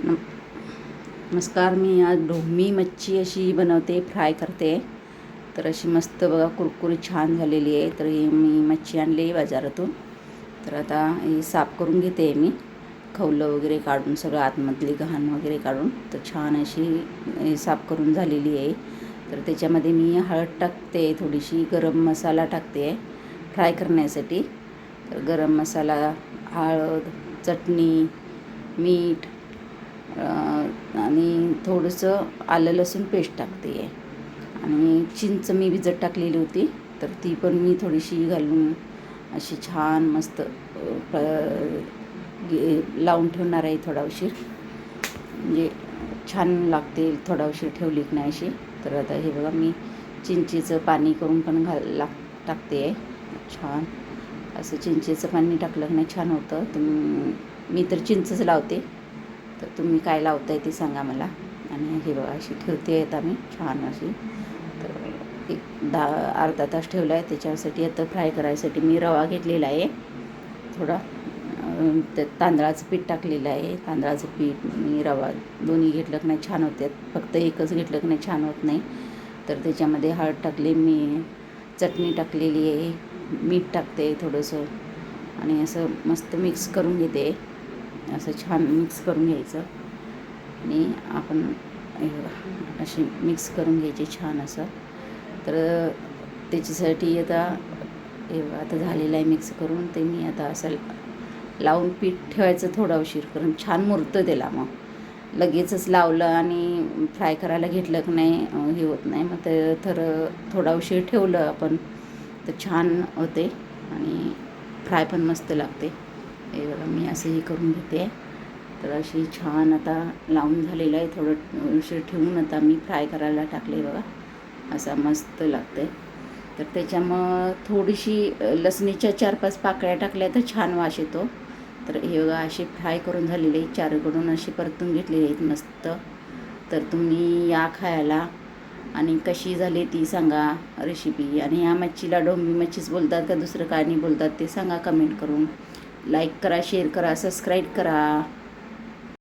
नम नमस्कार. मी आज ढोमी मच्छी अशी बनवते, फ्राय करते. तर अशी मस्त बघा कुरकुरीत छान झालेली आहे. तर ही मी मच्छी आणली आहे बाजारातून. तर आता ही साफ करून घेते मी, खवलं वगैरे काढून, सगळं आतमधली घाण वगैरे काढून. तर छान अशी साफ करून झालेली आहे. तर त्याच्यामध्ये मी हळद टाकते, थोडीशी गरम मसाला टाकते फ्राय करण्यासाठी. तर गरम मसाला, हळद, चटणी, मीठ आणि थोडंसं आलं लसूण पेस्ट टाकते आहे. आणि चिंच मी भिजत टाकलेली होती, तर ती पण मी थोडीशी घालून अशी छान मस्त लावून ठेवणार आहे थोडा उशीर. म्हणजे छान लागते थोडा उशीर ठेवली की नाही अशी. तर आता हे बघा मी चिंचेचं पाणी करून पण टाकते आहे. छान असं चिंचेचं पाणी टाकलं की नाही छान होतं. तर मी तर चिंचच लावते. तर तुम्ही काय लावताय ते सांगा मला. आणि हे बघा अशी ठेवते आहेत आम्ही छान अशी. तर एक अर्धा तास ठेवला आहे. त्याच्यासाठी आता फ्राय करायसाठी मी रवा घेतलेला आहे थोडा. तांदळाचं पीठ टाकलेलं आहे. तांदळाचं पीठ मी रवा दोन्ही घेतलं की नाही छान होते. फक्त एकच घेतलं की नाही छान होत नाही. तर त्याच्यामध्ये हळद टाकली, मी चटणी टाकलेली आहे, मीठ टाकते थोडंसं. आणि असं मस्त मिक्स करून घेते. असं छान मिक्स करून घ्यायचं. आणि आपण अशी मिक्स करून घ्यायची छान असं. तर त्याच्यासाठी आता झालेलं आहे मिक्स करून. ते मी आता असं लावून पीठ ठेवायचं थोडा उशीर, करून छान मुरतं त्याला. मग लगेचच लावलं आणि फ्राय करायला घेतलं की नाही हे होत नाही. मग ते थोडा उशीर ठेवलं आपण तर छान होते आणि फ्राय पण मस्त लागते. हे बघा मी असंही करून घेते. तर अशी छान आता लावून झालेलं आहे. थोडं उशीर ठेवून आता मी फ्राय करायला टाकले बघा. असा मस्त लागते. तर त्याच्यामुळं थोडीशी लसणीच्या 4-5 पाकळ्या टाकल्या तर छान वास येतो. तर हे बघा अशी फ्राय करून झालेली आहे. चारकडून अशी परतून घेतलेली आहेत मस्त. तर तुम्ही या खायला आणि कशी झाली ती सांगा रेसिपी. आणि ह्या मच्छीला ढोंबी मच्छीच बोलतात का दुसरं काय नाही बोलतात ते सांगा कमेंट करून. लाईक करा, शेअर करा, सबस्क्राईब करा.